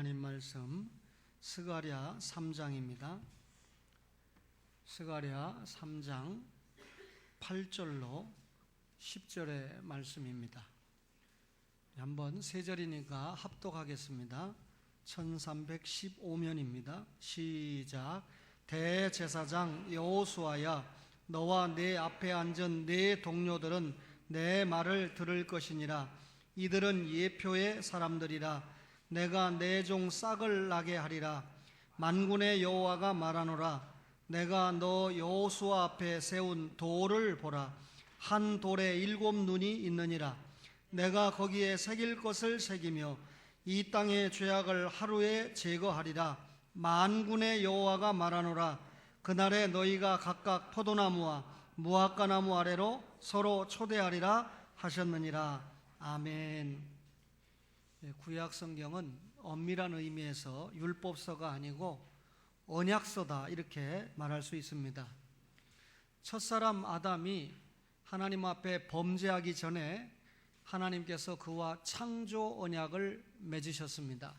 하나님 말씀 스가랴 3장입니다. 스가랴 3장 8절로 10절의 말씀입니다. 한번 세 절이니까 합독하겠습니다. 1315면입니다. 시작. 대제사장 여호수아야, 너와 내 앞에 앉은 내 동료들은 내 말을 들을 것이니라. 이들은 예표의 사람들이라. 내가 내 종 싹을 나게 하리라. 만군의 여호와가 말하노라. 내가 너 여호수아 앞에 세운 돌을 보라. 한 돌에 7 눈이 있느니라. 내가 거기에 새길 것을 새기며 이 땅의 죄악을 하루에 제거하리라. 만군의 여호와가 말하노라. 그날에 너희가 각각 포도나무와 무화과나무 아래로 서로 초대하리라 하셨느니라. 아멘. 구약 성경은 엄밀한 의미에서 율법서가 아니고 언약서다, 이렇게 말할 수 있습니다. 첫사람 아담이 하나님 앞에 범죄하기 전에 하나님께서 그와 창조 언약을 맺으셨습니다.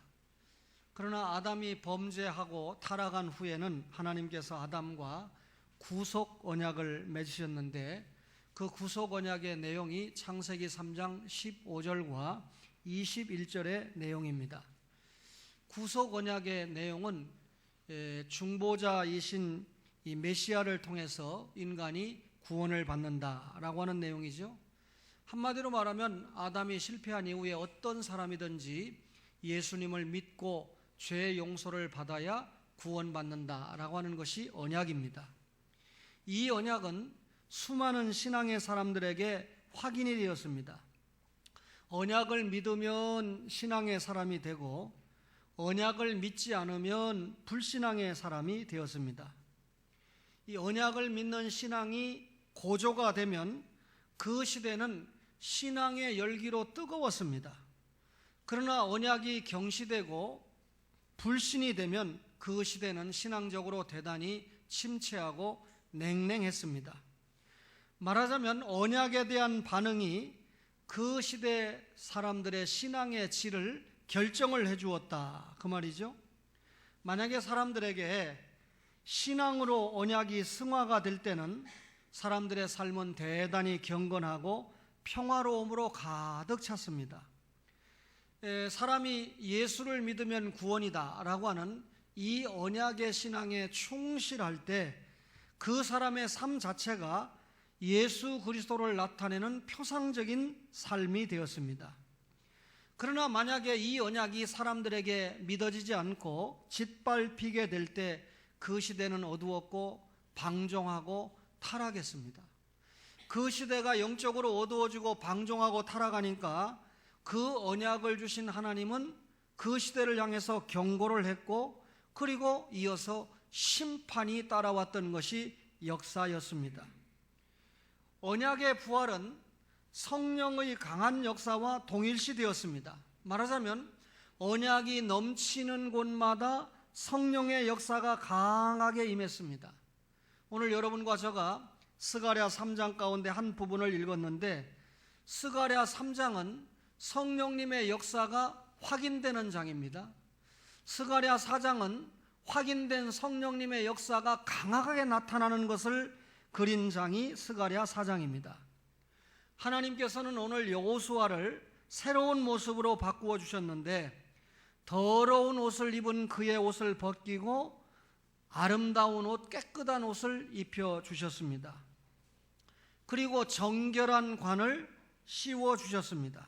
그러나 아담이 범죄하고 타락한 후에는 하나님께서 아담과 구속 언약을 맺으셨는데, 그 구속 언약의 내용이 창세기 3장 15절과 21절의 내용입니다. 구속 언약의 내용은 중보자이신 이 메시아를 통해서 인간이 구원을 받는다라고 하는 내용이죠. 한마디로 말하면 아담이 실패한 이후에 어떤 사람이든지 예수님을 믿고 죄 용서를 받아야 구원받는다라고 하는 것이 언약입니다. 이 언약은 수많은 신앙의 사람들에게 확인이 되었습니다. 언약을 믿으면 신앙의 사람이 되고 언약을 믿지 않으면 불신앙의 사람이 되었습니다. 이 언약을 믿는 신앙이 고조가 되면 그 시대는 신앙의 열기로 뜨거웠습니다. 그러나 언약이 경시되고 불신이 되면 그 시대는 신앙적으로 대단히 침체하고 냉랭했습니다. 말하자면 언약에 대한 반응이 그 시대 사람들의 신앙의 질을 결정을 해주었다, 그 말이죠. 만약에 사람들에게 신앙으로 언약이 승화가 될 때는 사람들의 삶은 대단히 경건하고 평화로움으로 가득 찼습니다. 사람이 예수를 믿으면 구원이다 라고 하는 이 언약의 신앙에 충실할 때 그 사람의 삶 자체가 예수 그리스도를 나타내는 표상적인 삶이 되었습니다. 그러나 만약에 이 언약이 사람들에게 믿어지지 않고 짓밟히게 될 때 그 시대는 어두웠고 방종하고 타락했습니다. 그 시대가 영적으로 어두워지고 방종하고 타락하니까 그 언약을 주신 하나님은 그 시대를 향해서 경고를 했고, 그리고 이어서 심판이 따라왔던 것이 역사였습니다. 언약의 부활은 성령의 강한 역사와 동일시되었습니다. 말하자면 언약이 넘치는 곳마다 성령의 역사가 강하게 임했습니다. 오늘 여러분과 제가 스가랴 3장 가운데 한 부분을 읽었는데, 스가랴 3장은 성령님의 역사가 확인되는 장입니다. 스가랴 4장은 확인된 성령님의 역사가 강하게 나타나는 것을 그린 장이 스가랴 4장입니다. 하나님께서는 오늘 여호수아를 새로운 모습으로 바꾸어 주셨는데, 더러운 옷을 입은 그의 옷을 벗기고 아름다운 옷, 깨끗한 옷을 입혀 주셨습니다. 그리고 정결한 관을 씌워 주셨습니다.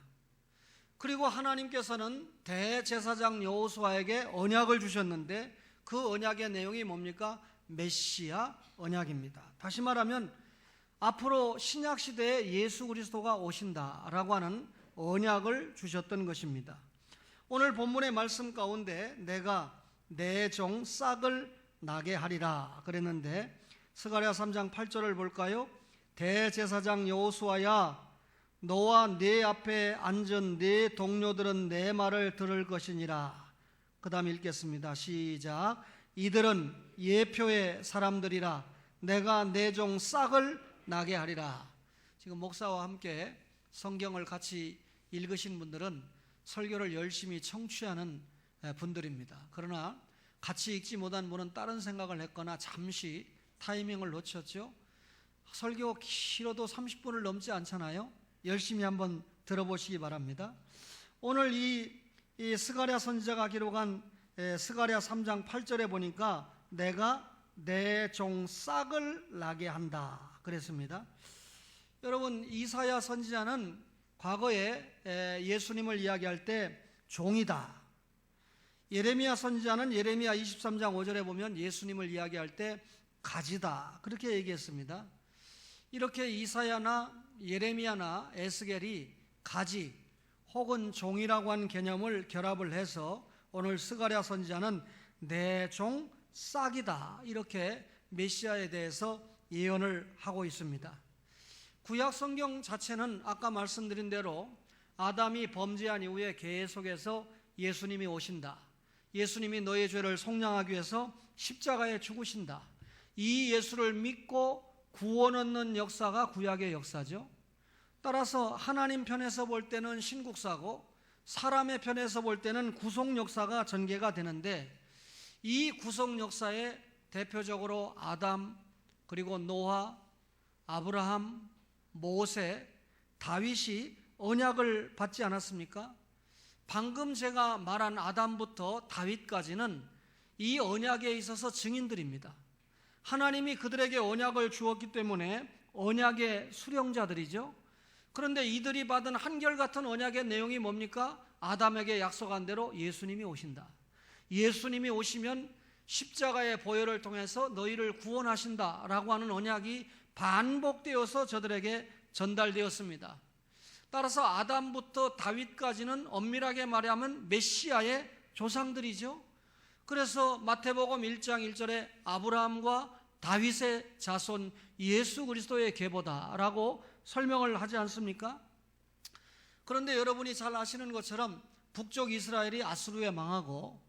그리고 하나님께서는 대제사장 여호수아에게 언약을 주셨는데, 그 언약의 내용이 뭡니까? 메시아 언약입니다. 다시 말하면 앞으로 신약시대에 예수 그리스도가 오신다라고 하는 언약을 주셨던 것입니다. 오늘 본문의 말씀 가운데 내가 내 종 싹을 나게 하리라 그랬는데, 스가랴 3장 8절을 볼까요? 대제사장 여호수아야, 너와 네 앞에 앉은 네 동료들은 내 말을 들을 것이니라. 그 다음 읽겠습니다. 시작. 이들은 예표의 사람들이라. 내가 내 종 싹을 나게 하리라. 지금 목사와 함께 성경을 같이 읽으신 분들은 설교를 열심히 청취하는 분들입니다. 그러나 같이 읽지 못한 분은 다른 생각을 했거나 잠시 타이밍을 놓쳤죠. 설교 길어도 30분을 넘지 않잖아요. 열심히 한번 들어보시기 바랍니다. 오늘 이 스가랴 선지자가 기록한 스가랴 3장 8절에 보니까 내가 내 종 싹을 나게 한다 그랬습니다. 여러분, 이사야 선지자는 과거에 예수님을 이야기할 때 종이다. 예레미야 선지자는 예레미야 23장 5절에 보면 예수님을 이야기할 때 가지다 그렇게 얘기했습니다. 이렇게 이사야나 예레미야나 에스겔이 가지 혹은 종이라고 하는 개념을 결합을 해서 오늘 스가랴 선지자는 내 종 싹이다 이렇게 메시아에 대해서 예언을 하고 있습니다. 구약 성경 자체는 아까 말씀드린 대로 아담이 범죄한 이후에 계속해서 예수님이 오신다. 예수님이 너의 죄를 속량하기 위해서 십자가에 죽으신다. 이 예수를 믿고 구원 얻는 역사가 구약의 역사죠. 따라서 하나님 편에서 볼 때는 신국사고 사람의 편에서 볼 때는 구속 역사가 전개가 되는데 이 구속 역사에 대표적으로 아담, 그리고 노아, 아브라함, 모세, 다윗이 언약을 받지 않았습니까? 방금 제가 말한 아담부터 다윗까지는 이 언약에 있어서 증인들입니다. 하나님이 그들에게 언약을 주었기 때문에 언약의 수령자들이죠. 그런데 이들이 받은 한결같은 언약의 내용이 뭡니까? 아담에게 약속한 대로 예수님이 오신다. 예수님이 오시면 십자가의 보혈을 통해서 너희를 구원하신다라고 하는 언약이 반복되어서 저들에게 전달되었습니다. 따라서 아담부터 다윗까지는 엄밀하게 말하면 메시아의 조상들이죠. 그래서 마태복음 1장 1절에 아브라함과 다윗의 자손 예수 그리스도의 계보다라고 설명을 하지 않습니까? 그런데 여러분이 잘 아시는 것처럼 북쪽 이스라엘이 아수르에 망하고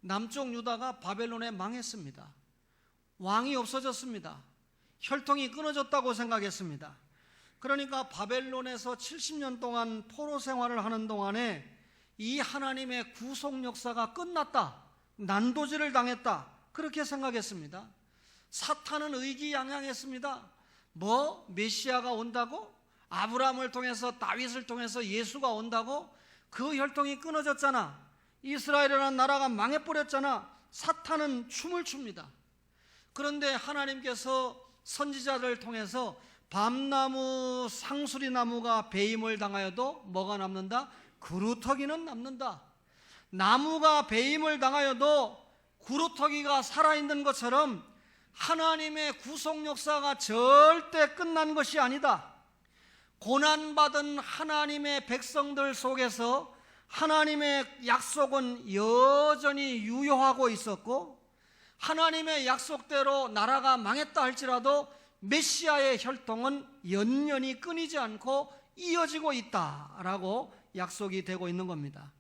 남쪽 유다가 바벨론에 망했습니다. 왕이 없어졌습니다. 혈통이 끊어졌다고 생각했습니다. 그러니까 바벨론에서 70년 동안 포로 생활을 하는 동안에 이 하나님의 구속 역사가 끝났다, 난도질을 당했다 그렇게 생각했습니다. 사탄은 의기양양했습니다. 메시아가 온다고? 아브라함을 통해서 다윗을 통해서 예수가 온다고? 그 혈통이 끊어졌잖아. 이스라엘이라는 나라가 망해버렸잖아. 사탄은 춤을 춥니다. 그런데 하나님께서 선지자를 통해서 밤나무 상수리 나무가 배임을 당하여도 뭐가 남는다? 그루터기는 남는다. 나무가 배임을 당하여도 그루터기가 살아있는 것처럼 하나님의 구속 역사가 절대 끝난 것이 아니다. 고난받은 하나님의 백성들 속에서 하나님의 약속은 여전히 유효하고 있었고 하나님의 약속대로 나라가 망했다 할지라도 메시아의 혈통은 연연히 끊이지 않고 이어지고 있다라고 약속이 되고 있는 겁니다.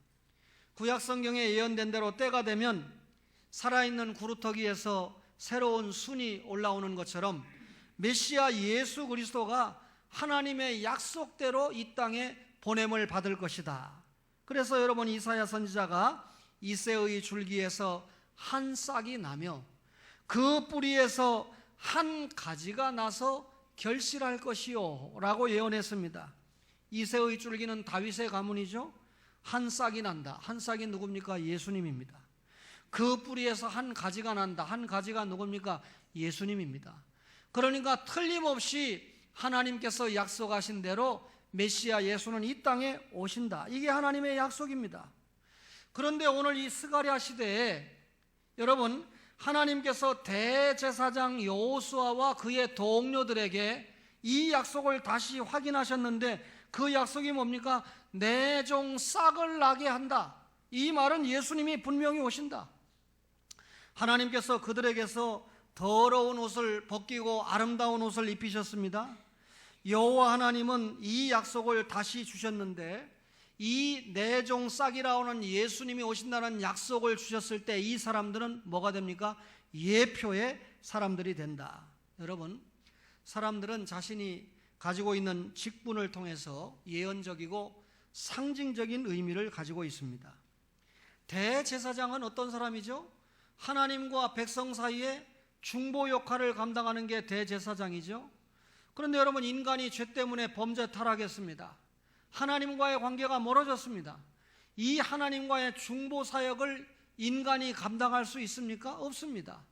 구약 성경에 예언된 대로 때가 되면 살아있는 구루터기에서 새로운 순이 올라오는 것처럼 메시아 예수 그리스도가 하나님의 약속대로 이 땅에 보냄을 받을 것이다. 그래서 여러분, 이사야 선지자가 이새의 줄기에서 한 싹이 나며 그 뿌리에서 한 가지가 나서 결실할 것이요 라고 예언했습니다. 이새의 줄기는 다윗의 가문이죠. 한 싹이 난다. 한 싹이 누굽니까? 예수님입니다. 그 뿌리에서 한 가지가 난다. 한 가지가 누굽니까? 예수님입니다. 그러니까 틀림없이 하나님께서 약속하신 대로 메시아 예수는 이 땅에 오신다. 이게 하나님의 약속입니다. 그런데 오늘 이 스가랴 시대에 여러분, 하나님께서 대제사장 여호수아와 그의 동료들에게 이 약속을 다시 확인하셨는데 그 약속이 뭡니까? 내 종 싹을 나게 한다. 이 말은 예수님이 분명히 오신다. 하나님께서 그들에게서 더러운 옷을 벗기고 아름다운 옷을 입히셨습니다. 여호와 하나님은 이 약속을 다시 주셨는데 이 내 종 싹이라오는 예수님이 오신다는 약속을 주셨을 때 이 사람들은 뭐가 됩니까? 예표의 사람들이 된다. 여러분, 사람들은 자신이 가지고 있는 직분을 통해서 예언적이고 상징적인 의미를 가지고 있습니다. 대제사장은 어떤 사람이죠? 하나님과 백성 사이에 중보 역할을 감당하는 게 대제사장이죠. 그런데 여러분, 인간이 죄 때문에 범죄 타락했습니다. 하나님과의 관계가 멀어졌습니다. 이 하나님과의 중보 사역을 인간이 감당할 수 있습니까? 없습니다.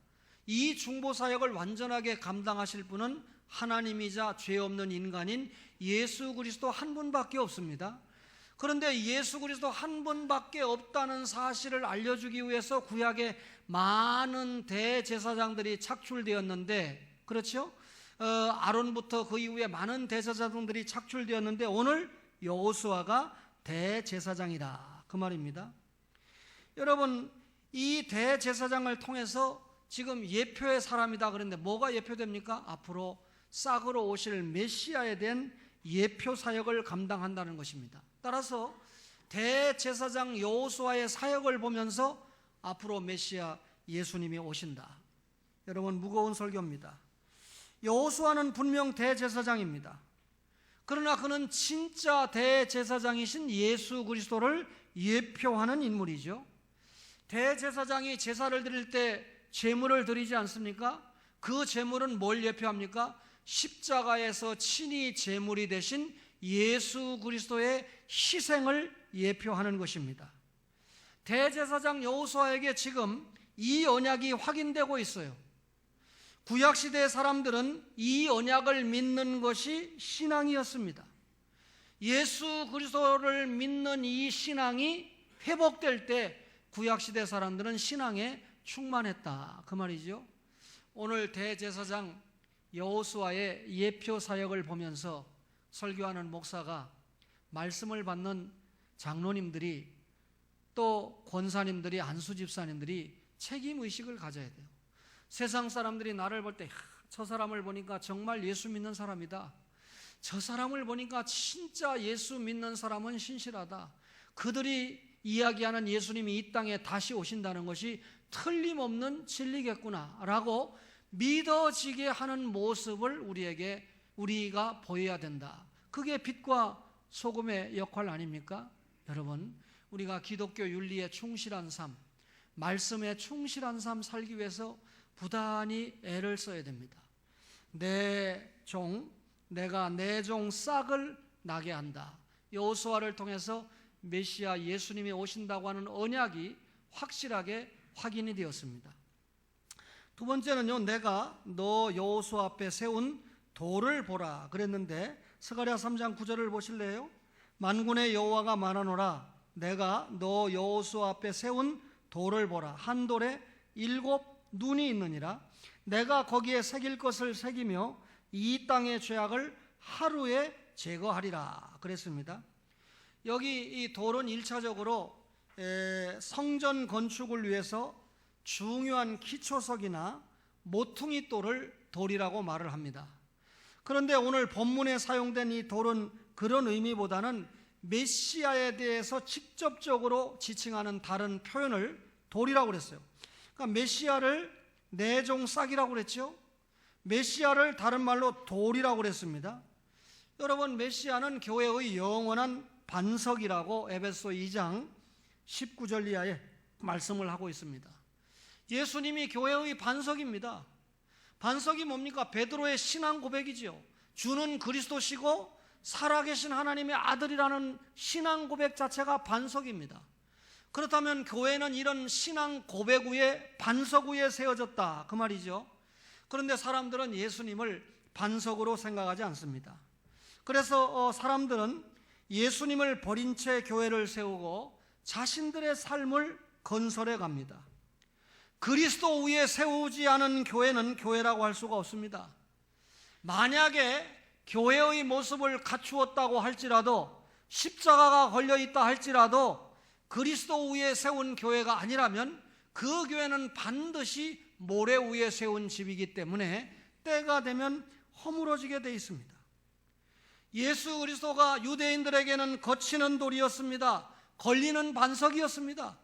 이 중보 사역을 완전하게 감당하실 분은 하나님이자 죄 없는 인간인 예수 그리스도 한 분밖에 없습니다. 그런데 예수 그리스도 한 분밖에 없다는 사실을 알려주기 위해서 구약에 많은 대제사장들이 착출되었는데, 그렇죠? 아론부터 그 이후에 많은 대제사장들이 착출되었는데 오늘 여호수아가 대제사장이다, 그 말입니다. 여러분, 이 대제사장을 통해서 지금 예표의 사람이다 그랬는데 뭐가 예표됩니까? 앞으로 싹으로 오실 메시아에 대한 예표 사역을 감당한다는 것입니다. 따라서 대제사장 여호수아의 사역을 보면서 앞으로 메시아 예수님이 오신다. 여러분, 무거운 설교입니다. 여호수아는 분명 대제사장입니다. 그러나 그는 진짜 대제사장이신 예수 그리스도를 예표하는 인물이죠. 대제사장이 제사를 드릴 때 제물을 드리지 않습니까? 그 제물은 뭘 예표합니까? 십자가에서 친히 제물이 되신 예수 그리스도의 희생을 예표하는 것입니다. 대제사장 여호수아에게 지금 이 언약이 확인되고 있어요. 구약시대의 사람들은 이 언약을 믿는 것이 신앙이었습니다. 예수 그리스도를 믿는 이 신앙이 회복될 때 구약시대 사람들은 신앙에 충만했다, 그 말이죠. 오늘 대제사장 여호수아의 예표 사역을 보면서 설교하는 목사가, 말씀을 받는 장로님들이, 또 권사님들이, 안수 집사님들이 책임의식을 가져야 돼요. 세상 사람들이 나를 볼 때 저 사람을 보니까 정말 예수 믿는 사람이다, 저 사람을 보니까 진짜 예수 믿는 사람은 신실하다, 그들이 이야기하는 예수님이 이 땅에 다시 오신다는 것이 틀림없는 진리겠구나 라고 믿어지게 하는 모습을 우리가 보여야 된다. 그게 빛과 소금의 역할 아닙니까? 여러분, 우리가 기독교 윤리에 충실한 삶, 말씀에 충실한 삶 살기 위해서 부단히 애를 써야 됩니다. 내가 내 종 싹을 나게 한다. 여호수아를 통해서 메시아 예수님이 오신다고 하는 언약이 확실하게 확인이 되었습니다. 두 번째는요, 내가 너 여호수아 앞에 세운 돌을 보라 그랬는데 스가랴 3장 9절을 보실래요? 만군의 여호와가 말하노라, 내가 너 여호수아 앞에 세운 돌을 보라. 한 돌에 7 눈이 있느니라. 내가 거기에 새길 것을 새기며 이 땅의 죄악을 하루에 제거하리라 그랬습니다. 여기 이 돌은 1차적으로 성전 건축을 위해서 중요한 기초석이나 모퉁이 돌을 돌이라고 말을 합니다. 그런데 오늘 본문에 사용된 이 돌은 그런 의미보다는 메시아에 대해서 직접적으로 지칭하는 다른 표현을 돌이라고 그랬어요. 그러니까 메시아를 내 종 싹이라고 그랬죠. 메시아를 다른 말로 돌이라고 그랬습니다. 여러분, 메시아는 교회의 영원한 반석이라고 에베소 2장 19절 이하에 말씀을 하고 있습니다. 예수님이 교회의 반석입니다. 반석이 뭡니까? 베드로의 신앙 고백이지요. 주는 그리스도시고 살아계신 하나님의 아들이라는 신앙 고백 자체가 반석입니다. 그렇다면 교회는 이런 신앙 고백 위에, 반석 위에 세워졌다, 그 말이죠. 그런데 사람들은 예수님을 반석으로 생각하지 않습니다. 그래서 사람들은 예수님을 버린 채 교회를 세우고 자신들의 삶을 건설해 갑니다. 그리스도 위에 세우지 않은 교회는 교회라고 할 수가 없습니다. 만약에 교회의 모습을 갖추었다고 할지라도, 십자가가 걸려있다 할지라도 그리스도 위에 세운 교회가 아니라면 그 교회는 반드시 모래 위에 세운 집이기 때문에 때가 되면 허물어지게 되어 있습니다. 예수 그리스도가 유대인들에게는 거치는 돌이었습니다. 걸리는 반석이었습니다.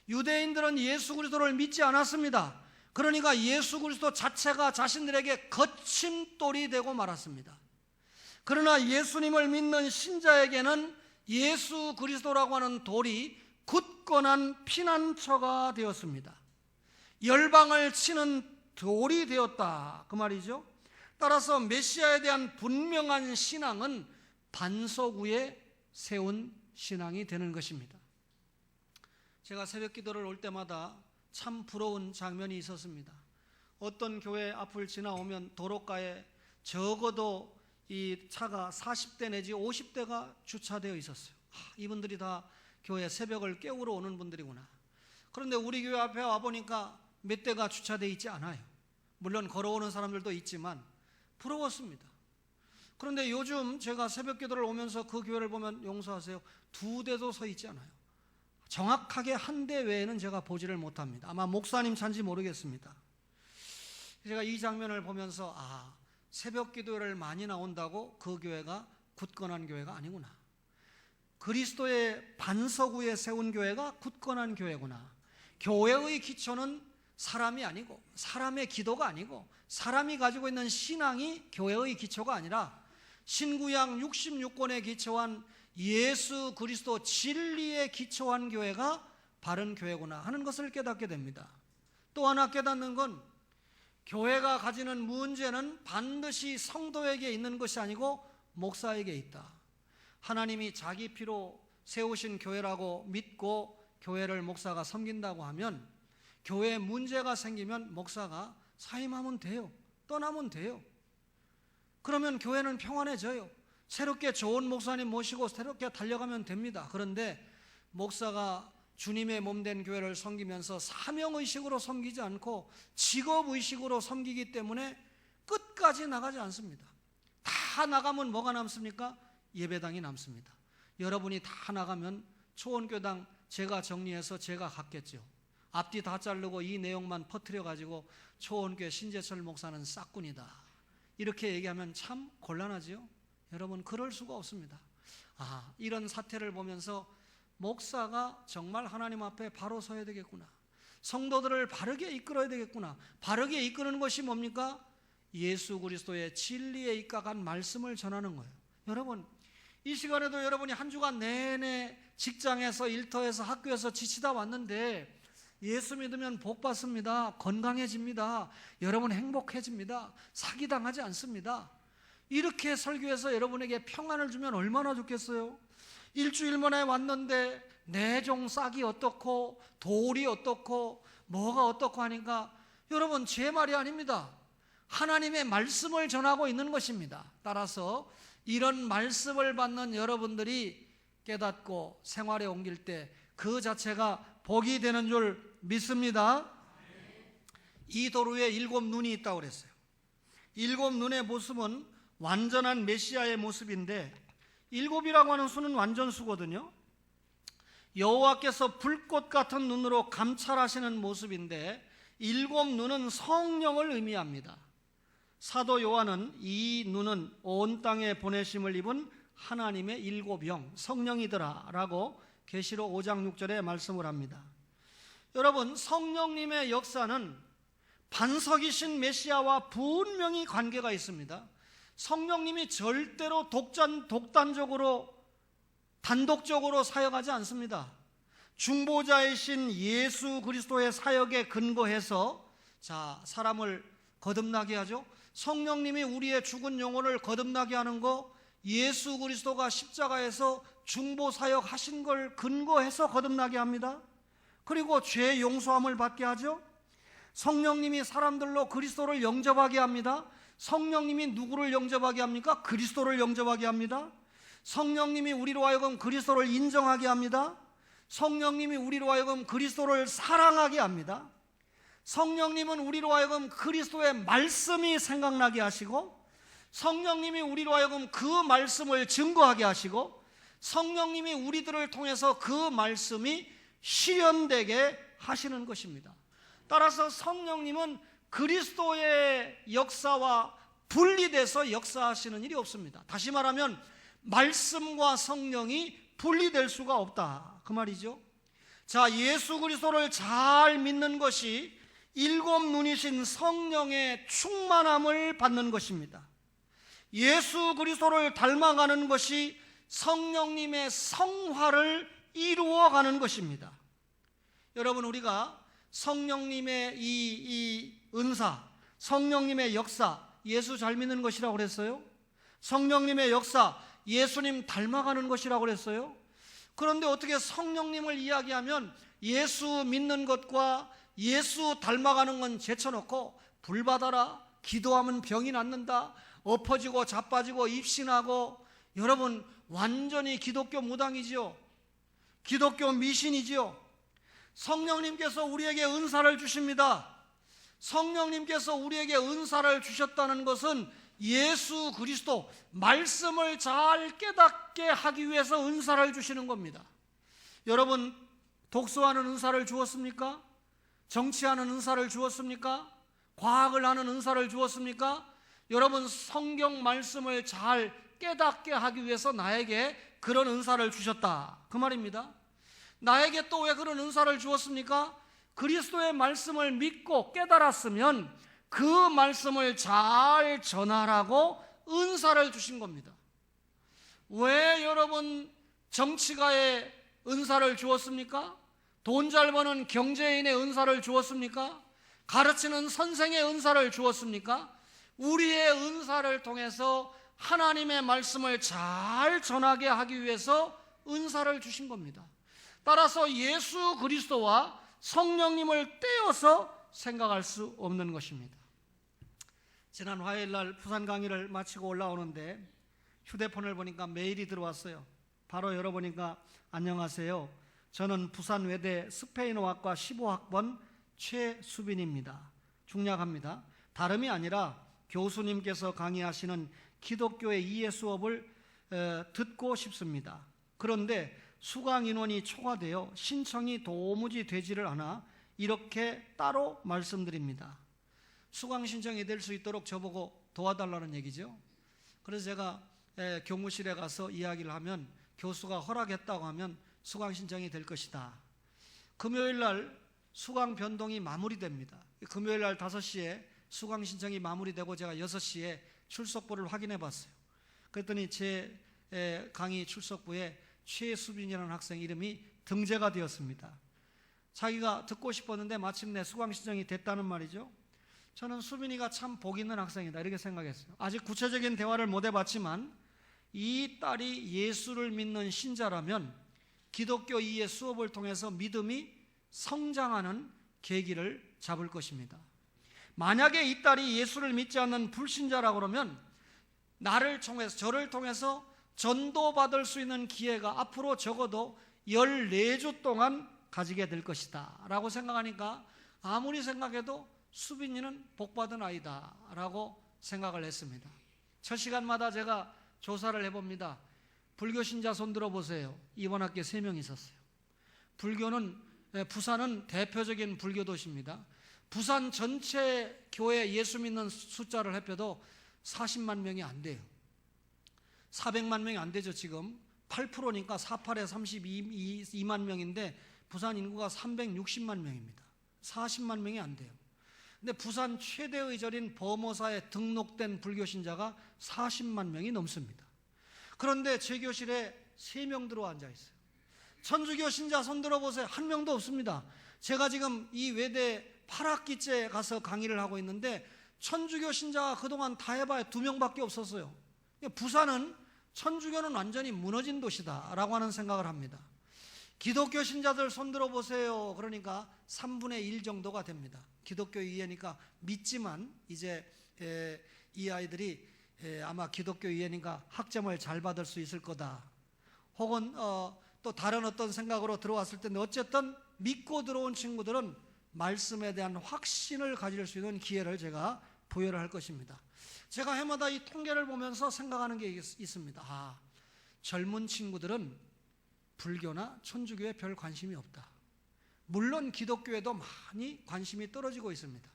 유대인들은 예수 그리스도를 믿지 않았습니다. 그러니까 예수 그리스도 자체가 자신들에게 거침돌이 되고 말았습니다. 그러나 예수님을 믿는 신자에게는 예수 그리스도라고 하는 돌이 굳건한 피난처가 되었습니다. 열방을 치는 돌이 되었다, 그 말이죠. 따라서 메시아에 대한 분명한 신앙은 반석 위에 세운 신앙이 되는 것입니다. 제가 새벽 기도를 올 때마다 참 부러운 장면이 있었습니다. 어떤 교회 앞을 지나오면 도로가에 적어도 이 차가 40대 내지 50대가 주차되어 있었어요. 이분들이 다 교회 새벽을 깨우러 오는 분들이구나. 그런데 우리 교회 앞에 와보니까 몇 대가 주차되어 있지 않아요. 물론 걸어오는 사람들도 있지만 부러웠습니다. 그런데 요즘 제가 새벽 기도를 오면서 그 교회를 보면 용서하세요, 2대도 서 있지 않아요. 정확하게 1대 외에는 제가 보지를 못합니다. 아마 목사님 차인지 모르겠습니다. 제가 이 장면을 보면서 새벽 기도를 많이 나온다고 그 교회가 굳건한 교회가 아니구나. 그리스도의 반석 위에 세운 교회가 굳건한 교회구나. 교회의 기초는 사람이 아니고, 사람의 기도가 아니고, 사람이 가지고 있는 신앙이 교회의 기초가 아니라 신구약 66권에 기초한 예수 그리스도 진리에 기초한 교회가 바른 교회구나 하는 것을 깨닫게 됩니다. 또 하나 깨닫는 건, 교회가 가지는 문제는 반드시 성도에게 있는 것이 아니고 목사에게 있다. 하나님이 자기 피로 세우신 교회라고 믿고 교회를 목사가 섬긴다고 하면, 교회에 문제가 생기면 목사가 사임하면 돼요. 떠나면 돼요. 그러면 교회는 평안해져요. 새롭게 좋은 목사님 모시고 새롭게 달려가면 됩니다. 그런데 목사가 주님의 몸된 교회를 섬기면서 사명의식으로 섬기지 않고 직업의식으로 섬기기 때문에 끝까지 나가지 않습니다. 다 나가면 뭐가 남습니까? 예배당이 남습니다. 여러분이 다 나가면 초원교당 제가 정리해서 제가 갖겠죠. 앞뒤 다 자르고 이 내용만 퍼뜨려가지고 초원교회 신재철 목사는 싹군이다, 이렇게 얘기하면 참 곤란하지요. 여러분, 그럴 수가 없습니다. 이런 사태를 보면서 목사가 정말 하나님 앞에 바로 서야 되겠구나, 성도들을 바르게 이끌어야 되겠구나. 바르게 이끄는 것이 뭡니까? 예수 그리스도의 진리에 입각한 말씀을 전하는 거예요. 여러분, 이 시간에도 여러분이 한 주간 내내 직장에서, 일터에서, 학교에서 지치다 왔는데 예수 믿으면 복 받습니다. 건강해집니다. 여러분 행복해집니다. 사기당하지 않습니다. 이렇게 설교해서 여러분에게 평안을 주면 얼마나 좋겠어요? 일주일 만에 왔는데 내 종 싹이 어떻고 돌이 어떻고 뭐가 어떻고 하니까, 여러분 제 말이 아닙니다. 하나님의 말씀을 전하고 있는 것입니다. 따라서 이런 말씀을 받는 여러분들이 깨닫고 생활에 옮길 때 그 자체가 복이 되는 줄 믿습니다. 이 도로에 7 눈이 있다고 그랬어요. 7 눈의 모습은 완전한 메시아의 모습인데, 7이라고 하는 수는 완전수거든요. 여호와께서 불꽃 같은 눈으로 감찰하시는 모습인데 7 눈은 성령을 의미합니다. 사도 요한은 이 눈은 온 땅에 보내심을 입은 하나님의 7영 성령이더라 라고 계시록 5장 6절에 말씀을 합니다. 여러분, 성령님의 역사는 반석이신 메시아와 분명히 관계가 있습니다. 성령님이 절대로 독단적으로 단독적으로 사역하지 않습니다. 중보자이신 예수 그리스도의 사역에 근거해서 사람을 거듭나게 하죠. 성령님이 우리의 죽은 영혼을 거듭나게 하는 거, 예수 그리스도가 십자가에서 중보 사역 하신 걸 근거해서 거듭나게 합니다. 그리고 죄 용서함을 받게 하죠. 성령님이 사람들로 그리스도를 영접하게 합니다. 성령님이 누구를 영접하게 합니까? 그리스도를 영접하게 합니다. 성령님이 우리로 하여금 그리스도를 인정하게 합니다. 성령님이 우리로 하여금 그리스도를 사랑하게 합니다. 성령님은 우리로 하여금 그리스도의 말씀이 생각나게 하시고, 성령님이 우리로 하여금 그 말씀을 증거하게 하시고, 성령님이 우리들을 통해서 그 말씀이 실현되게 하시는 것입니다. 따라서 성령님은 그리스도의 역사와 분리돼서 역사하시는 일이 없습니다. 다시 말하면 말씀과 성령이 분리될 수가 없다, 그 말이죠. 예수 그리스도를 잘 믿는 것이 7 눈이신 성령의 충만함을 받는 것입니다. 예수 그리스도를 닮아가는 것이 성령님의 성화를 이루어가는 것입니다. 여러분, 우리가 성령님의 이 은사, 성령님의 역사, 예수 잘 믿는 것이라고 그랬어요. 성령님의 역사, 예수님 닮아가는 것이라고 그랬어요. 그런데 어떻게 성령님을 이야기하면 예수 믿는 것과 예수 닮아가는 건 제쳐놓고 불 받아라, 기도하면 병이 낫는다, 엎어지고 자빠지고 입신하고, 여러분 완전히 기독교 무당이지요. 기독교 미신이지요. 성령님께서 우리에게 은사를 주십니다. 성령님께서 우리에게 은사를 주셨다는 것은 예수 그리스도 말씀을 잘 깨닫게 하기 위해서 은사를 주시는 겁니다. 여러분, 독서하는 은사를 주었습니까? 정치하는 은사를 주었습니까? 과학을 하는 은사를 주었습니까? 여러분, 성경 말씀을 잘 깨닫게 하기 위해서 나에게 그런 은사를 주셨다, 그 말입니다. 나에게 또 왜 그런 은사를 주었습니까? 그리스도의 말씀을 믿고 깨달았으면 그 말씀을 잘 전하라고 은사를 주신 겁니다. 왜 여러분 정치가의 은사를 주었습니까? 돈 잘 버는 경제인의 은사를 주었습니까? 가르치는 선생의 은사를 주었습니까? 우리의 은사를 통해서 하나님의 말씀을 잘 전하게 하기 위해서 은사를 주신 겁니다. 따라서 예수 그리스도와 성령님을 떼어서 생각할 수 없는 것입니다. 지난 화요일날 부산 강의를 마치고 올라오는데 휴대폰을 보니까 메일이 들어왔어요. 바로 열어보니까 안녕하세요, 저는 부산 외대 스페인어학과 15학번 최수빈입니다. 중략합니다. 다름이 아니라 교수님께서 강의하시는 기독교의 이해 수업을 듣고 싶습니다. 그런데 수강 인원이 초과되어 신청이 도무지 되지를 않아 이렇게 따로 말씀드립니다. 수강 신청이 될 수 있도록 저보고 도와달라는 얘기죠. 그래서 제가 교무실에 가서 이야기를 하면 교수가 허락했다고 하면 수강 신청이 될 것이다. 금요일 날 수강 변동이 마무리됩니다. 금요일 날 5시에 수강 신청이 마무리되고 제가 6시에 출석부를 확인해 봤어요. 그랬더니 제 강의 출석부에 최수빈이라는 학생 이름이 등재가 되었습니다. 자기가 듣고 싶었는데 마침내 수강 신청이 됐다는 말이죠. 저는 수빈이가 참 복 있는 학생이다, 이렇게 생각했어요. 아직 구체적인 대화를 못 해봤지만 이 딸이 예수를 믿는 신자라면 기독교 이해 수업을 통해서 믿음이 성장하는 계기를 잡을 것입니다. 만약에 이 딸이 예수를 믿지 않는 불신자라고 그러면 나를 통해서, 저를 통해서 전도받을 수 있는 기회가 앞으로 적어도 14주 동안 가지게 될 것이다 라고 생각하니까 아무리 생각해도 수빈이는 복받은 아이다 라고 생각을 했습니다. 첫 시간마다 제가 조사를 해봅니다. 불교 신자 손 들어보세요. 이번 학기에 3명 있었어요. 부산은 대표적인 불교 도시입니다. 부산 전체 교회 예수 믿는 숫자를 합해도 40만 명이 안 돼요. 400만 명이 안 되죠. 지금 8%니까 48에 32만 명인데 부산 인구가 360만 명입니다. 40만 명이 안 돼요. 근데 부산 최대의 절인 범어사에 등록된 불교 신자가 40만 명이 넘습니다. 그런데 제 교실에 3명 들어와 앉아 있어요. 천주교 신자 손 들어보세요. 한 명도 없습니다. 제가 지금 이 외대 8학기째 가서 강의를 하고 있는데 천주교 신자가 그동안 다 해봐야 2명밖에 없었어요. 부산은 천주교는 완전히 무너진 도시다라고 하는 생각을 합니다. 기독교 신자들 손 들어보세요. 그러니까 3분의 1 정도가 됩니다. 기독교 이해니까 믿지만 이제 이 아이들이 아마 기독교 이해니까 학점을 잘 받을 수 있을 거다. 혹은 또 다른 어떤 생각으로 들어왔을 텐데 어쨌든 믿고 들어온 친구들은 말씀에 대한 확신을 가질 수 있는 기회를 제가 부여를 할 것입니다. 제가 해마다 이 통계를 보면서 생각하는 게 있습니다. 젊은 친구들은 불교나 천주교에 별 관심이 없다. 물론 기독교에도 많이 관심이 떨어지고 있습니다.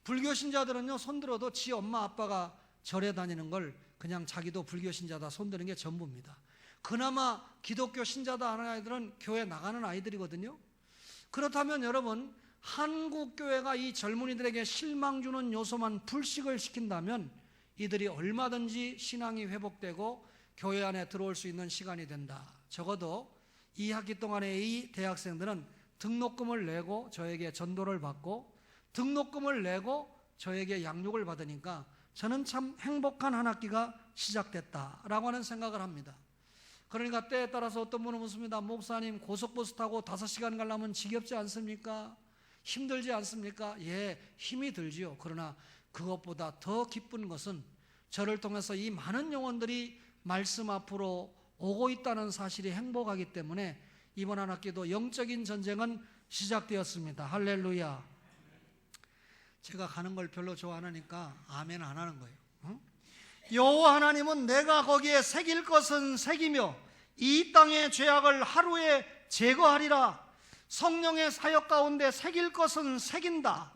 불교 신자들은요, 손들어도 지 엄마 아빠가 절에 다니는 걸 그냥 자기도 불교 신자다 손드는 게 전부입니다. 그나마 기독교 신자다 하는 아이들은 교회 나가는 아이들이거든요. 그렇다면 여러분, 한국 교회가 이 젊은이들에게 실망 주는 요소만 불식을 시킨다면 이들이 얼마든지 신앙이 회복되고 교회 안에 들어올 수 있는 시간이 된다. 적어도 2학기 동안에 이 대학생들은 등록금을 내고 저에게 전도를 받고 등록금을 내고 저에게 양육을 받으니까 저는 참 행복한 한 학기가 시작됐다라고 하는 생각을 합니다. 그러니까 때에 따라서 어떤 분은 묻습니다. 목사님, 고속버스 타고 5시간 가려면 지겹지 않습니까? 힘들지 않습니까? 예, 힘이 들지요. 그러나 그것보다 더 기쁜 것은 저를 통해서 이 많은 영혼들이 말씀 앞으로 오고 있다는 사실이 행복하기 때문에 이번 한 학기도 영적인 전쟁은 시작되었습니다. 할렐루야. 제가 가는 걸 별로 좋아하니까 아멘 안 하는 거예요. 여호와 하나님은 내가 거기에 새길 것은 새기며 이 땅의 죄악을 하루에 제거하리라. 성령의 사역 가운데 새길 것은 새긴다.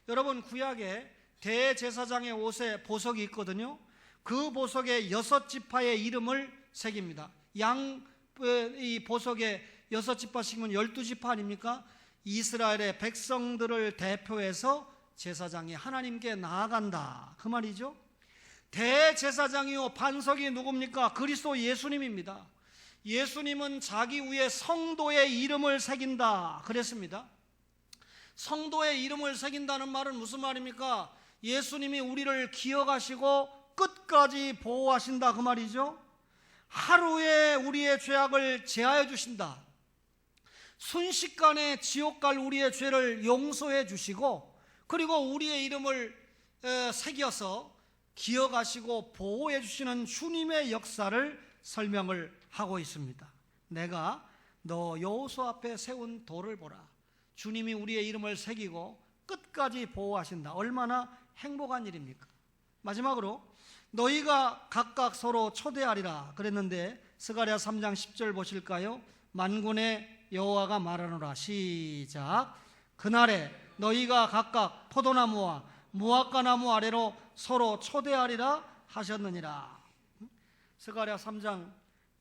여러분, 구약에 대제사장의 옷에 보석이 있거든요. 그 보석에 6지파의 이름을 새깁니다. 이 보석에 6지파씩이면 12지파 아닙니까? 이스라엘의 백성들을 대표해서 제사장이 하나님께 나아간다, 그 말이죠. 대제사장이요 반석이 누굽니까? 그리스도 예수님입니다. 예수님은 자기 위에 성도의 이름을 새긴다 그랬습니다. 성도의 이름을 새긴다는 말은 무슨 말입니까? 예수님이 우리를 기억하시고 끝까지 보호하신다, 그 말이죠. 하루에 우리의 죄악을 제하여 주신다. 순식간에 지옥 갈 우리의 죄를 용서해 주시고, 그리고 우리의 이름을 새겨서 기억하시고 보호해 주시는 주님의 역사를 설명을 하고 있습니다. 내가 너 여호수 앞에 세운 돌을 보라. 주님이 우리의 이름을 새기고 끝까지 보호하신다. 얼마나 행복한 일입니까? 마지막으로 너희가 각각 서로 초대하리라 그랬는데 스가랴 3장 10절 보실까요? 만군의 여호와가 말하노라. 시작. 그날에 너희가 각각 포도나무와 무화과나무 아래로 서로 초대하리라 하셨느니라. 스가랴 3장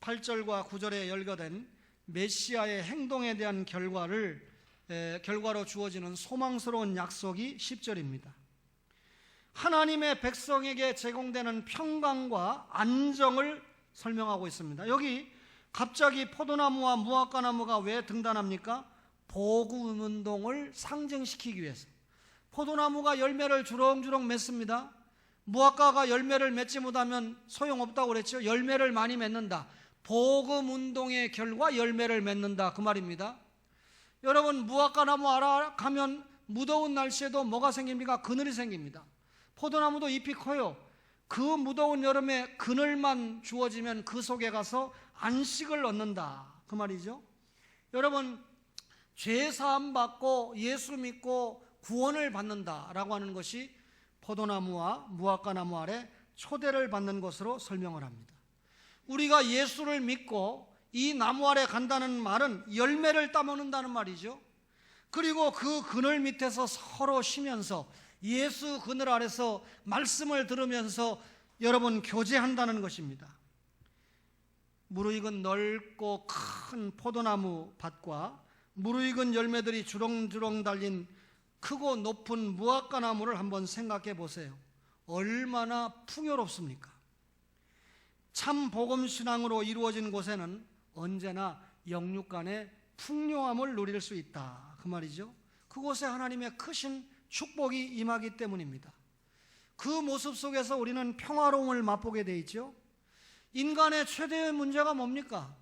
8절과 9절에 열거된 메시아의 행동에 대한 결과로 주어지는 소망스러운 약속이 10절입니다. 하나님의 백성에게 제공되는 평강과 안정을 설명하고 있습니다. 여기 갑자기 포도나무와 무화과나무가 왜 등단합니까? 복음운동을 상징시키기 위해서. 포도나무가 열매를 주렁주렁 맺습니다. 무화과가 열매를 맺지 못하면 소용없다고 그랬죠. 열매를 많이 맺는다. 복음운동의 결과 열매를 맺는다, 그 말입니다. 여러분, 무화과나무 알아 가면 무더운 날씨에도 뭐가 생깁니까? 그늘이 생깁니다. 포도나무도 잎이 커요. 그 무더운 여름에 그늘만 주어지면 그 속에 가서 안식을 얻는다, 그 말이죠. 여러분, 죄 사함 받고 예수 믿고 구원을 받는다라고 하는 것이 포도나무와 무화과나무 아래 초대를 받는 것으로 설명을 합니다. 우리가 예수를 믿고 이 나무 아래 간다는 말은 열매를 따먹는다는 말이죠. 그리고 그 그늘 밑에서 서로 쉬면서 예수 그늘 아래서 말씀을 들으면서 여러분 교제한다는 것입니다. 무르익은 넓고 큰 포도나무 밭과 무르익은 열매들이 주렁주렁 달린 크고 높은 무화과나무를 한번 생각해 보세요. 얼마나 풍요롭습니까? 참 복음신앙으로 이루어진 곳에는 언제나 영육간의 풍요함을 누릴 수 있다, 그 말이죠. 그곳에 하나님의 크신 축복이 임하기 때문입니다. 그 모습 속에서 우리는 평화로움을 맛보게 돼 있죠. 인간의 최대의 문제가 뭡니까?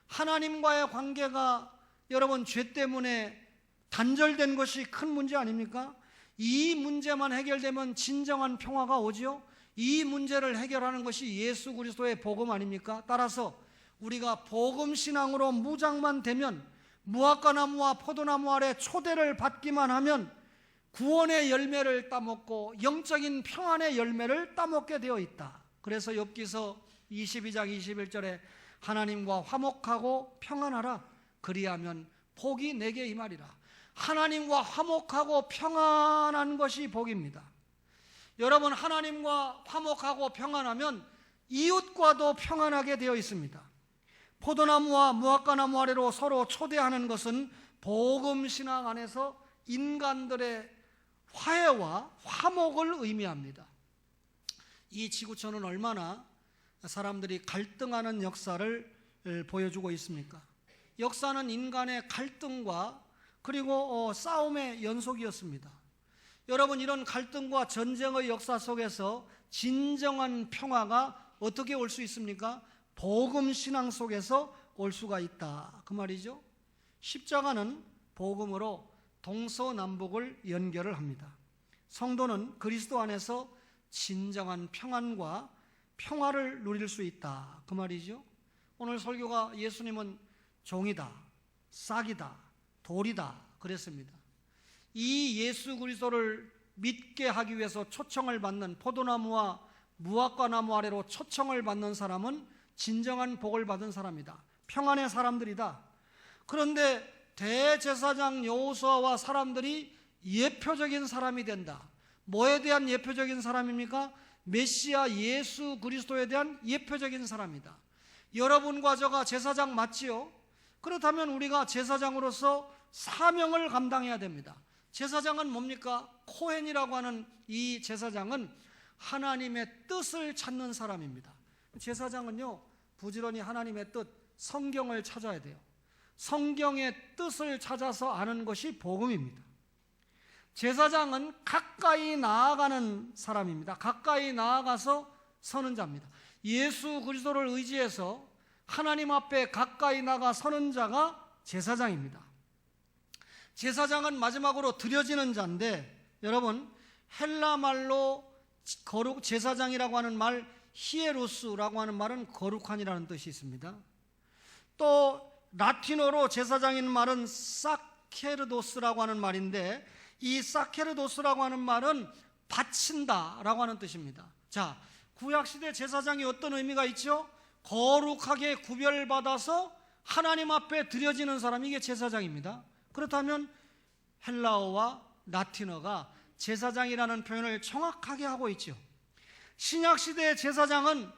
하나님과의 관계가 여러분 죄 때문에 단절된 것이 큰 문제 아닙니까? 이 문제만 해결되면 진정한 평화가 오지요. 이 문제를 해결하는 것이 예수 그리스도의 복음 아닙니까? 따라서 우리가 복음 신앙으로 무장만 되면, 무화과나무와 포도나무 아래 초대를 받기만 하면 구원의 열매를 따먹고 영적인 평안의 열매를 따먹게 되어 있다. 그래서 욥기서 22장 21절에 하나님과 화목하고 평안하라. 그리하면 복이 내게 임하리라. 하나님과 화목하고 평안한 것이 복입니다. 여러분, 하나님과 화목하고 평안하면 이웃과도 평안하게 되어 있습니다. 포도나무와 무화과나무 아래로 서로 초대하는 것은 복음신앙 안에서 인간들의 화해와 화목을 의미합니다. 이 지구촌은 얼마나 사람들이 갈등하는 역사를 보여주고 있습니까? 역사는 인간의 갈등과 그리고 싸움의 연속이었습니다. 여러분, 이런 갈등과 전쟁의 역사 속에서 진정한 평화가 어떻게 올 수 있습니까? 복음 신앙 속에서 올 수가 있다, 그 말이죠. 십자가는 복음으로 동서남북을 연결을 합니다. 성도는 그리스도 안에서 진정한 평안과 평화를 누릴 수 있다, 그 말이죠. 오늘 설교가 예수님은 종이다, 싹이다, 돌이다 그랬습니다. 이 예수 그리스도를 믿게 하기 위해서 초청을 받는, 포도나무와 무화과나무 아래로 초청을 받는 사람은 진정한 복을 받은 사람이다, 평안의 사람들이다. 그런데 대제사장 여호수아와 사람들이 예표적인 사람이 된다. 뭐에 대한 예표적인 사람입니까? 메시아 예수 그리스도에 대한 예표적인 사람이다. 여러분과 저가 제사장 맞지요? 그렇다면 우리가 제사장으로서 사명을 감당해야 됩니다. 제사장은 뭡니까? 코헨이라고 하는 이 제사장은 하나님의 뜻을 찾는 사람입니다. 제사장은요, 부지런히 하나님의 뜻, 성경을 찾아야 돼요. 성경의 뜻을 찾아서 아는 것이 복음입니다. 제사장은 가까이 나아가는 사람입니다. 가까이 나아가서 서는 자입니다. 예수 그리스도를 의지해서 하나님 앞에 가까이 나가 서는 자가 제사장입니다. 제사장은 마지막으로 드려지는 자인데, 여러분, 헬라 말로 거룩 제사장이라고 하는 말, 히에로스라고 하는 말은 거룩한이라는 뜻이 있습니다. 또 라틴어로 제사장인 말은 사케르도스라고 하는 말인데, 이 사케르도스라고 하는 말은 바친다라고 하는 뜻입니다. 자, 구약시대 제사장이 어떤 의미가 있죠? 거룩하게 구별받아서 하나님 앞에 드려지는 사람이, 이게 제사장입니다. 그렇다면 헬라어와 라틴어가 제사장이라는 표현을 정확하게 하고 있죠. 신약시대의 제사장은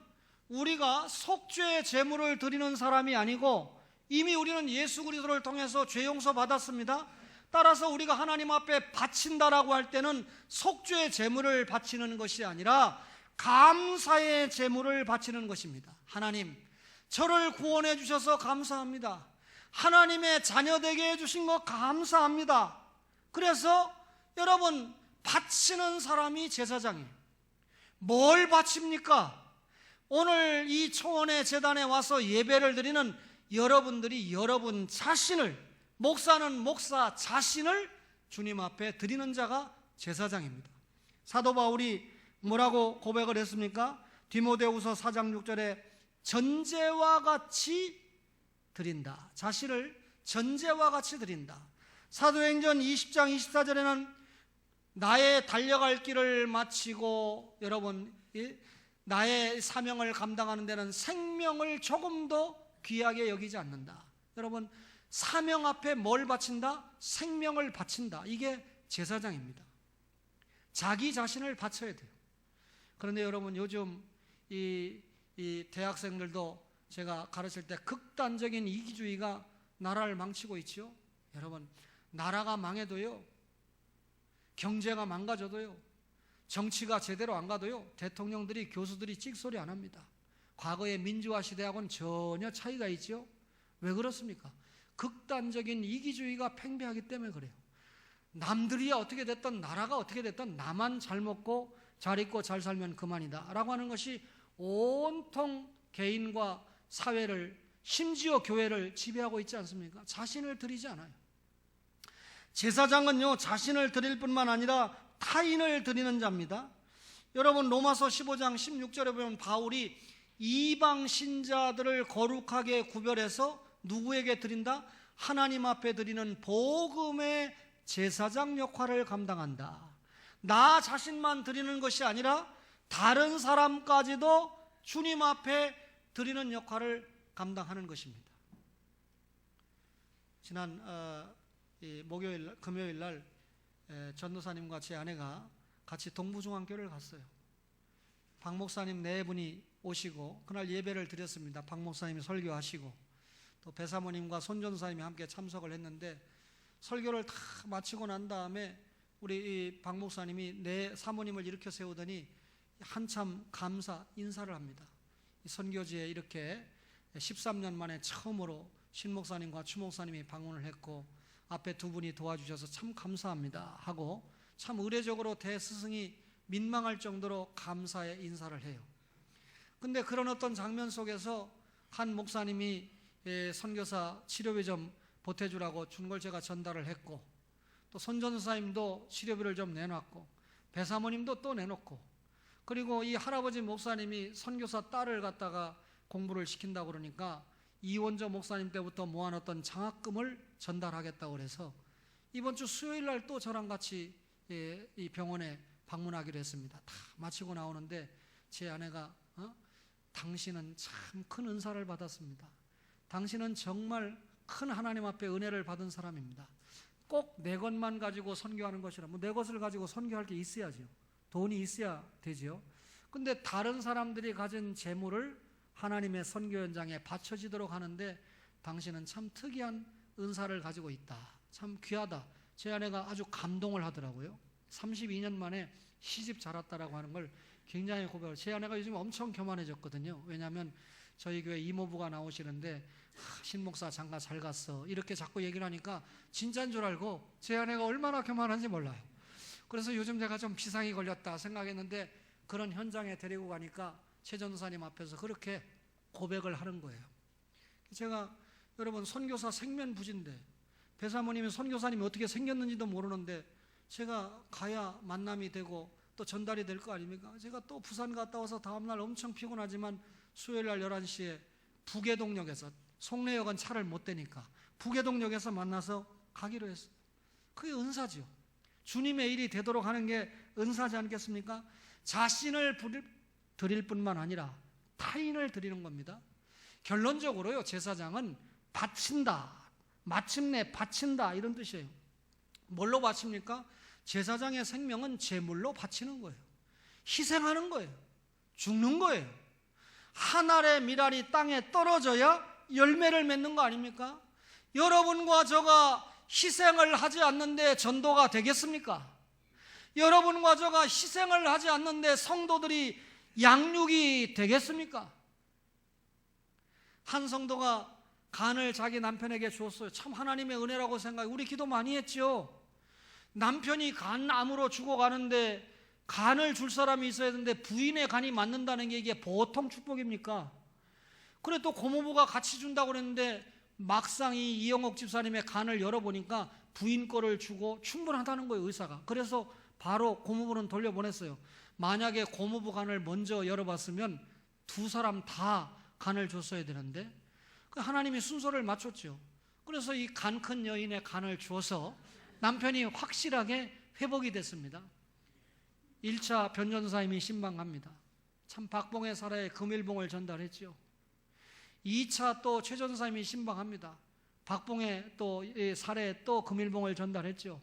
우리가 속죄의 제물을 드리는 사람이 아니고 이미 우리는 예수 그리스도를 통해서 죄 용서 받았습니다. 따라서 우리가 하나님 앞에 바친다라고 할 때는 속죄의 제물을 바치는 것이 아니라 감사의 제물을 바치는 것입니다. 하나님, 저를 구원해 주셔서 감사합니다. 하나님의 자녀 되게 해주신 것 감사합니다. 그래서 여러분, 바치는 사람이 제사장이에요. 뭘 바칩니까? 오늘 이 초원의 제단에 와서 예배를 드리는 여러분들이 여러분 자신을, 목사는 목사 자신을 주님 앞에 드리는 자가 제사장입니다. 사도 바울이 뭐라고 고백을 했습니까? 디모데후서 4장 6절에 전제와 같이 드린다. 자신을 전제와 같이 드린다. 사도행전 20장 24절에는 나의 달려갈 길을 마치고, 여러분, 나의 사명을 감당하는 데는 생명을 조금도 귀하게 여기지 않는다. 여러분, 사명 앞에 뭘 바친다? 생명을 바친다. 이게 제사장입니다. 자기 자신을 바쳐야 돼요. 그런데 여러분, 요즘 이 대학생들도 제가 가르칠 때 극단적인 이기주의가 나라를 망치고 있죠. 여러분, 나라가 망해도요, 경제가 망가져도요, 정치가 제대로 안 가도요, 대통령들이, 교수들이 찍소리 안 합니다. 과거의 민주화 시대하고는 전혀 차이가 있죠. 왜 그렇습니까? 극단적인 이기주의가 팽배하기 때문에 그래요. 남들이야 어떻게 됐든, 나라가 어떻게 됐든 나만 잘 먹고 잘 입고 잘 살면 그만이다 라고 하는 것이 온통 개인과 사회를, 심지어 교회를 지배하고 있지 않습니까? 자신을 드리지 않아요. 제사장은요, 자신을 드릴 뿐만 아니라 타인을 드리는 자입니다. 여러분, 로마서 15장 16절에 보면 바울이 이방 신자들을 거룩하게 구별해서 누구에게 드린다? 하나님 앞에 드리는 복음의 제사장 역할을 감당한다. 나 자신만 드리는 것이 아니라 다른 사람까지도 주님 앞에 드리는 역할을 감당하는 것입니다. 지난 목요일, 금요일 날 전도사님과 제 아내가 같이 동부중앙교회를 갔어요. 박 목사님 네 분이 오시고 그날 예배를 드렸습니다. 박 목사님이 설교하시고 또 배사모님과 손전사님이 함께 참석을 했는데, 설교를 다 마치고 난 다음에 우리 박 목사님이 네 사모님을 일으켜 세우더니 한참 감사 인사를 합니다. 이 선교지에 이렇게 13년 만에 처음으로 신 목사님과 추 목사님이 방문을 했고 앞에 두 분이 도와주셔서 참 감사합니다 하고 참 의례적으로 대스승이 민망할 정도로 감사의 인사를 해요. 근데 그런 어떤 장면 속에서 한 목사님이 선교사 치료비 좀 보태주라고 준 걸 제가 전달을 했고, 또 손전사님도 치료비를 좀 내놨고, 배사모님도 또 내놓고, 그리고 이 할아버지 목사님이 선교사 딸을 갖다가 공부를 시킨다고 그러니까 이원조 목사님 때부터 모아놨던 장학금을 전달하겠다고 그래서 이번 주 수요일 날 또 저랑 같이 이 병원에 방문하기로 했습니다. 다 마치고 나오는데 제 아내가 당신은 참 큰 은사를 받았습니다. 당신은 정말 큰 하나님 앞에 은혜를 받은 사람입니다. 꼭 내 것만 가지고 선교하는 것이라, 내 것을 가지고 선교할 게 있어야죠. 돈이 있어야 되죠. 근데 다른 사람들이 가진 재물을 하나님의 선교 현장에 바쳐지도록 하는데 당신은 참 특이한 은사를 가지고 있다. 참 귀하다. 제 아내가 아주 감동을 하더라고요. 32년 만에 시집 잘 왔다라고 하는 걸 굉장히 고백을. 제 아내가 요즘 엄청 교만해졌거든요. 왜냐하면 저희 교회 이모부가 나오시는데 신목사 장가 잘 갔어 이렇게 자꾸 얘기를 하니까 진짜인 줄 알고 제 아내가 얼마나 교만한지 몰라요. 그래서 요즘 제가 좀 비상이 걸렸다 생각했는데 그런 현장에 데리고 가니까 최 전도사님 앞에서 그렇게 고백을 하는 거예요. 제가 여러분 선교사 생면부진데 배사모님이 선교사님이 어떻게 생겼는지도 모르는데 제가 가야 만남이 되고 또 전달이 될 거 아닙니까? 제가 또 부산 갔다 와서 다음날 엄청 피곤하지만 수요일날 11시에 부계동역에서 송내역은 차를 못 대니까 부계동역에서 만나서 가기로 했어요. 그게 은사죠. 주님의 일이 되도록 하는 게 은사지 않겠습니까? 자신을 드릴 뿐만 아니라 타인을 드리는 겁니다. 결론적으로요, 제사장은 바친다, 마침내 바친다 이런 뜻이에요. 뭘로 바칩니까? 제사장의 생명은 제물로 바치는 거예요. 희생하는 거예요. 죽는 거예요. 한 알의 밀알이 땅에 떨어져야 열매를 맺는 거 아닙니까? 여러분과 저가 희생을 하지 않는데 전도가 되겠습니까? 여러분과 저가 희생을 하지 않는데 성도들이 양육이 되겠습니까? 한 성도가 간을 자기 남편에게 주었어요. 참 하나님의 은혜라고 생각해요. 우리 기도 많이 했죠. 남편이 간암으로 죽어가는데 간을 줄 사람이 있어야 되는데 부인의 간이 맞는다는 게 이게 보통 축복입니까? 그래 또 고모부가 같이 준다고 그랬는데 막상 이 이영옥 집사님의 간을 열어보니까 부인 거를 주고 충분하다는 거예요, 의사가. 그래서 바로 고모부는 돌려보냈어요. 만약에 고모부 간을 먼저 열어봤으면 두 사람 다 간을 줬어야 되는데 하나님이 순서를 맞췄죠. 그래서 이 간 큰 여인의 간을 주어서 남편이 확실하게 회복이 됐습니다. 1차 변전사님이 신방합니다. 참 박봉의 사라에 금일봉을 전달했죠. 2차 또 최전사님이 신방합니다. 박봉의 또 사례에 또 금일봉을 전달했죠.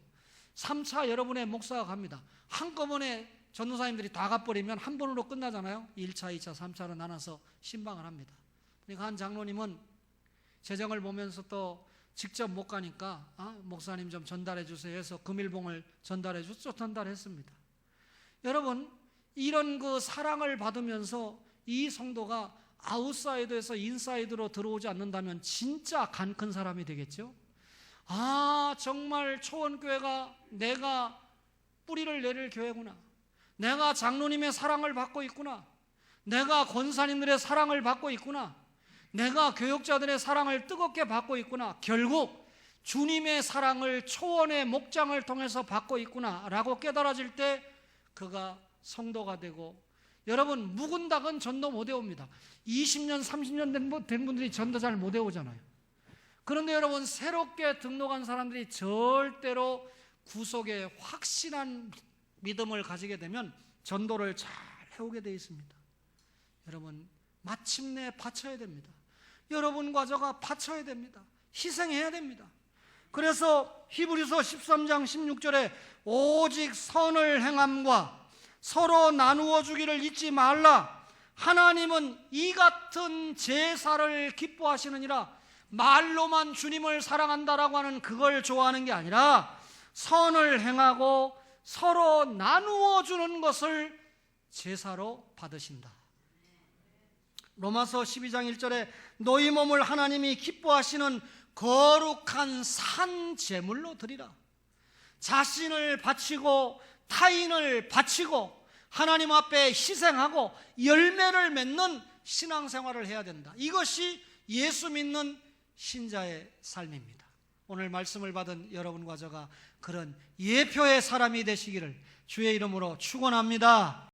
3차 여러분의 목사가 갑니다. 한꺼번에 전도사님들이 다 가버리면 한 번으로 끝나잖아요. 1차, 2차, 3차로 나눠서 신방을 합니다. 그러니까 한 장로님은 재정을 보면서 또 직접 못 가니까 목사님 좀 전달해 주세요 해서 금일봉을 전달해 줬죠. 전달했습니다. 여러분 이런 그 사랑을 받으면서 이 성도가 아웃사이드에서 인사이드로 들어오지 않는다면 진짜 간 큰 사람이 되겠죠. 정말 초원교회가 내가 뿌리를 내릴 교회구나. 내가 장로님의 사랑을 받고 있구나. 내가 권사님들의 사랑을 받고 있구나. 내가 교역자들의 사랑을 뜨겁게 받고 있구나. 결국 주님의 사랑을 초원의 목장을 통해서 받고 있구나 라고 깨달아질 때 그가 성도가 되고, 여러분 묵은 닭은 전도 못 해옵니다. 20년 30년 된 분들이 전도 잘 못 해오잖아요. 그런데 여러분 새롭게 등록한 사람들이 절대로 구속에 확실한 믿음을 가지게 되면 전도를 잘 해오게 되어 있습니다. 여러분 마침내 바쳐야 됩니다. 여러분과 저가 바쳐야 됩니다. 희생해야 됩니다. 그래서 히브리서 13장 16절에 오직 선을 행함과 서로 나누어 주기를 잊지 말라. 하나님은 이 같은 제사를 기뻐하시느니라. 말로만 주님을 사랑한다라고 하는 그걸 좋아하는 게 아니라 선을 행하고 서로 나누어 주는 것을 제사로 받으신다. 로마서 12장 1절에 너희 몸을 하나님이 기뻐하시는 거룩한 산 제물로 드리라. 자신을 바치고 타인을 바치고 하나님 앞에 희생하고 열매를 맺는 신앙생활을 해야 된다. 이것이 예수 믿는 신자의 삶입니다. 오늘 말씀을 받은 여러분과 저가 그런 예표의 사람이 되시기를 주의 이름으로 축원합니다.